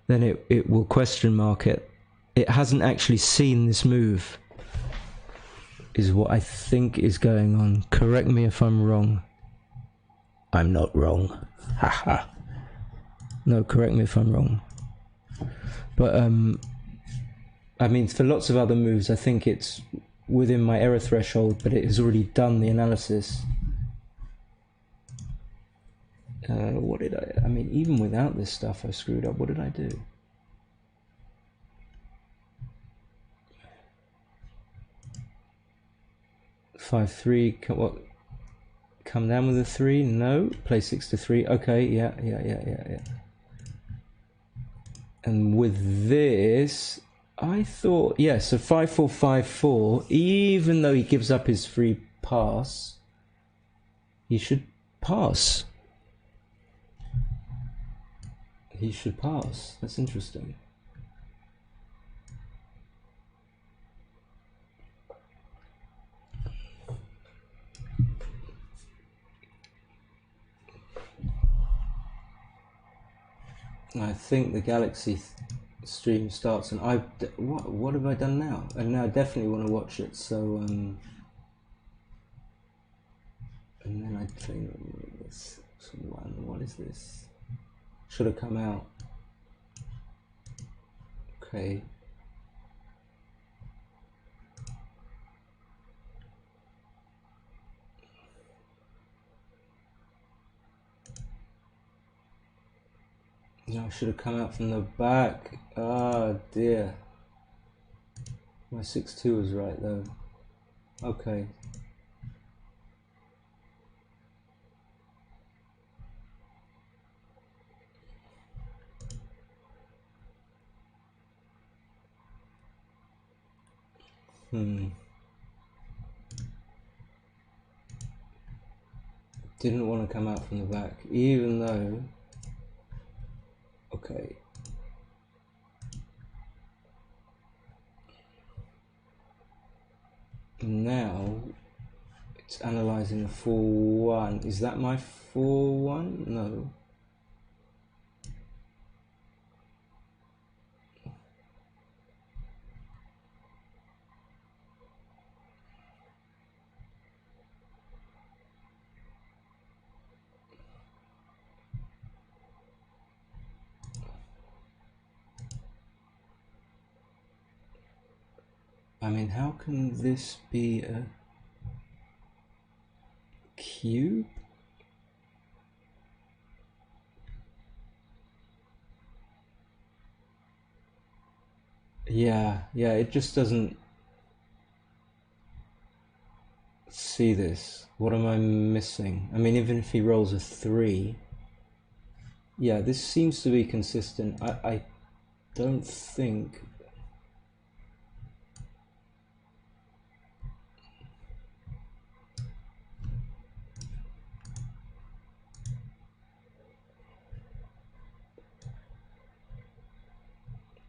then it will question mark it. It hasn't actually seen this move, is what I think is going on. Correct me if I'm wrong. I'm not wrong. Haha. No, correct me if I'm wrong. But I mean, for lots of other moves, I think it's within my error threshold, but it has already done the analysis. What did I mean, even without this stuff, I screwed up. What did I do? Five, 3, what? Come down with a 3? No. Play 6-3. Okay, yeah. And with this, I thought, yeah, so 5-4, 5-4, even though he gives up his free pass, he should pass. He should pass. That's interesting. I think the Galaxy stream starts, and what have I done now? And now I definitely want to watch it. So and then I think this one. What is this? Should have come out. Okay. No, I should have come out from the back. Ah, dear. My 6-2 was right though. Okay. Didn't want to come out from the back, even though. Okay. Now it's analyzing a 4-1. Is that my 4-1? No. I mean, how can this be a cube? Yeah, it just doesn't see this. What am I missing? I mean, even if he rolls a 3, Yeah, this seems to be consistent. I don't think...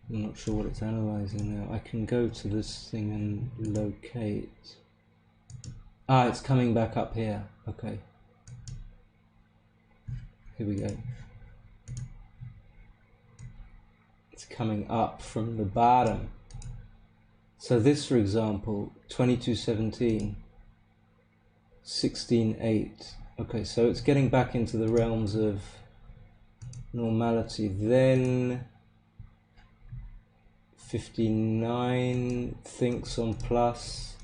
I'm not sure what it's analyzing now. I can go to this thing and locate. Ah, it's coming back up here. Okay. Here we go. It's coming up from the bottom. So this, for example, 2217, 16.8. Okay, so it's getting back into the realms of normality. Then 59 thinks on plus.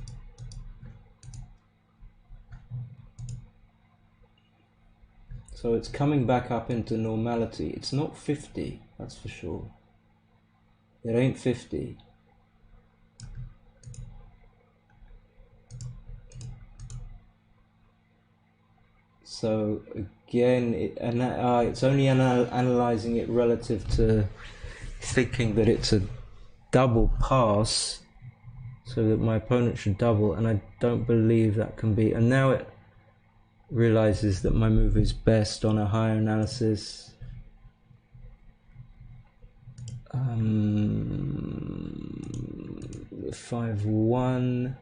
So it's coming back up into normality. It's not 50, that's for sure. It ain't 50. So again, it's only analyzing it relative to thinking that it's a double pass, so that my opponent should double, and I don't believe that can be. And now it realizes that my move is best on a higher analysis. 5-1,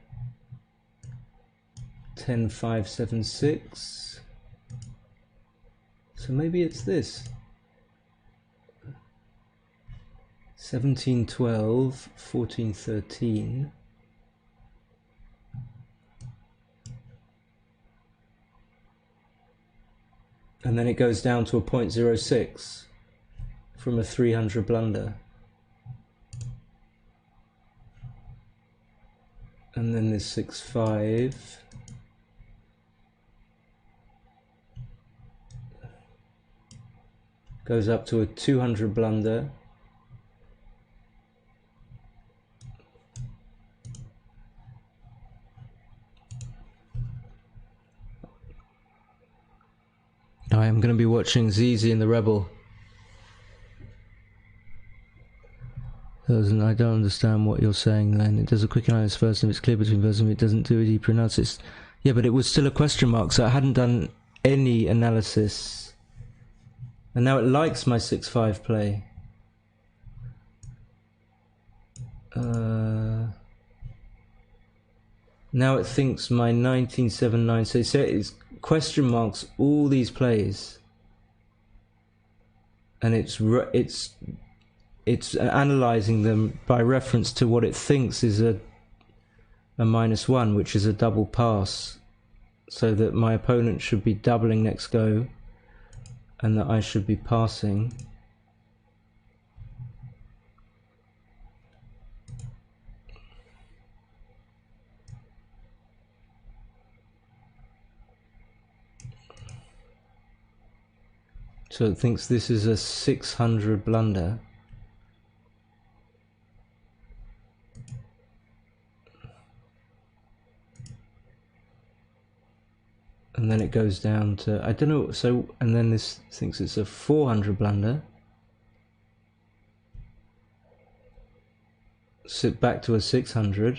10-5-7-6. So maybe it's this. 17-12, 14-13. And then it goes down to a 0.06 from a 300 blunder. And then there's 6-5. Goes up to a 200 blunder. I am going to be watching ZZ and the Rebel. I don't understand what you're saying then. It does a quick analysis first and if it's clear between verses and it doesn't do a deeper analysis. Yeah, but it was still a question mark, so I hadn't done any analysis. And now it likes my 6-5 play. Now it thinks my 19-7-9. So it's question marks all these plays. And it's analysing them by reference to what it thinks is a -1, which is a double pass, so that my opponent should be doubling next go and that I should be passing. So it thinks this is a 600 blunder. And then it goes down to, I don't know, so, and then this thinks it's a 400 blunder. Sit back to a 600.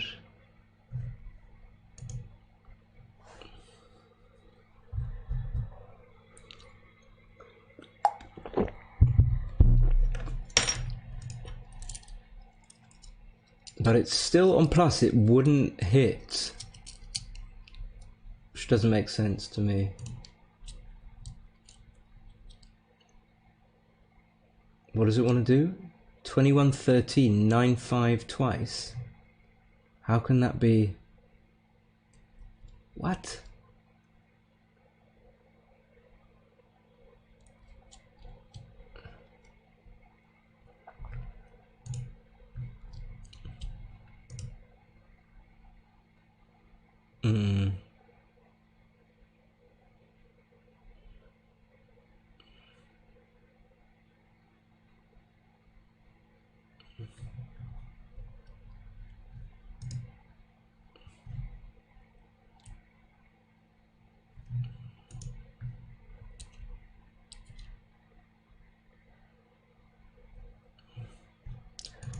But it's still on plus, it wouldn't hit. Which doesn't make sense to me. What does it want to do? 21-13, 9-5 twice. How can that be? What?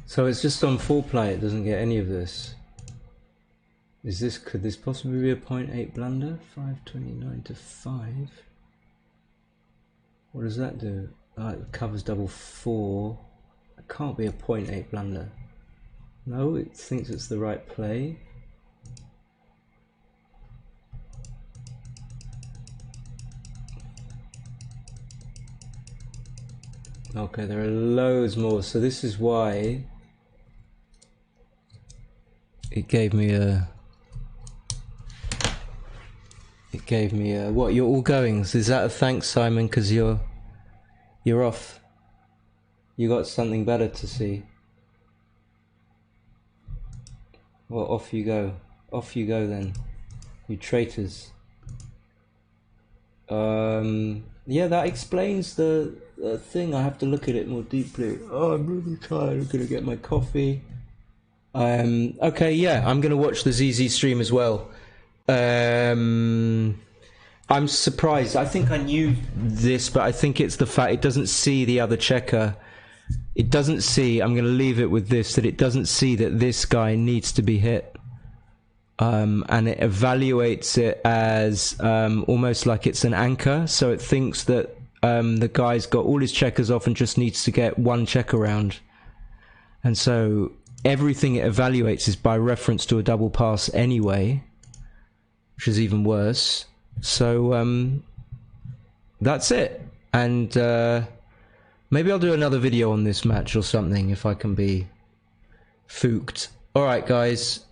So it's just on full play, it doesn't get any of this. Could this possibly be a 0.8 blunder? 529 to 5. What does that do? It covers double 4. It can't be a 0.8 blunder. No, it thinks it's the right play. Okay, there are loads more, so this is why it gave me a what, you're all going? Is that a thanks, Simon, because you're off? You got something better to see? Well, off you go then, you traitors. Yeah, that explains the thing. I have to look at it more deeply. Oh, I'm really tired. I'm gonna get my coffee. Okay, yeah, I'm gonna watch the ZZ stream as well. I'm surprised. I think I knew this, but I think it's the fact it doesn't see the other checker. It doesn't see, I'm gonna leave it with this, that it doesn't see that this guy needs to be hit. And it evaluates it as almost like it's an anchor, so it thinks that the guy's got all his checkers off and just needs to get one check around, and so everything it evaluates is by reference to a double pass anyway, which is even worse. So that's it, and maybe I'll do another video on this match or something if I can be fooked. Alright guys,